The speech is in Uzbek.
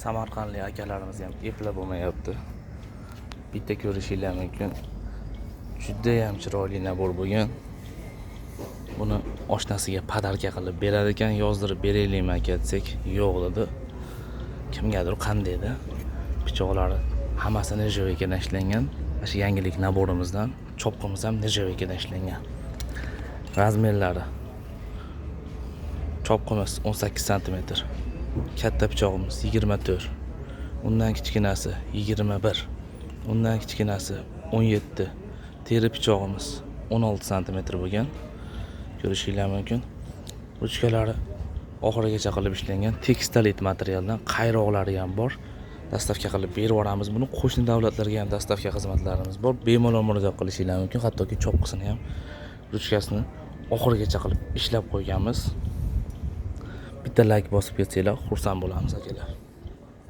Samarqandlik akalarimiz ham eplab bo'lmayapti. Bitta ko'rishinglar mumkin. Juda ham chiroyli nabor bo'lgan. Buni oshnasiga podarka qilib berar ekan, yozdirib beraylikmi aka desak, yo'q dedi. Kimgadir qandaydi. Pichoqlari hammasi nirjoykadan ishlangan. Mana shu yangilik naborimizdan chopqimiz ham nirjoykadan ishlangan. Razmerlari. Chopqimiz 18 sm. Katta pichog'imiz 24. Undan kichkinasi 21. Undan kichkinasi 17. Teri pichog'imiz 16 sm bo'lgan. Ko'rishinglar mumkin. Ruchkalari oxirigacha qilib ishlangan tekstolit materialdan, qayroqlari ham bor. Dastavka qilib berib yuboramiz. Buni qo'shni davlatlarga ham dastavka xizmatlarimiz bor. Bemalol murojaat qilishinglar mumkin. Hattoki chopqisini ham, ruchkasini oxirigacha qilib ishlab qo'yganmiz. Bitta like bosib ketsanglar, xursand bo'lamiz akalar.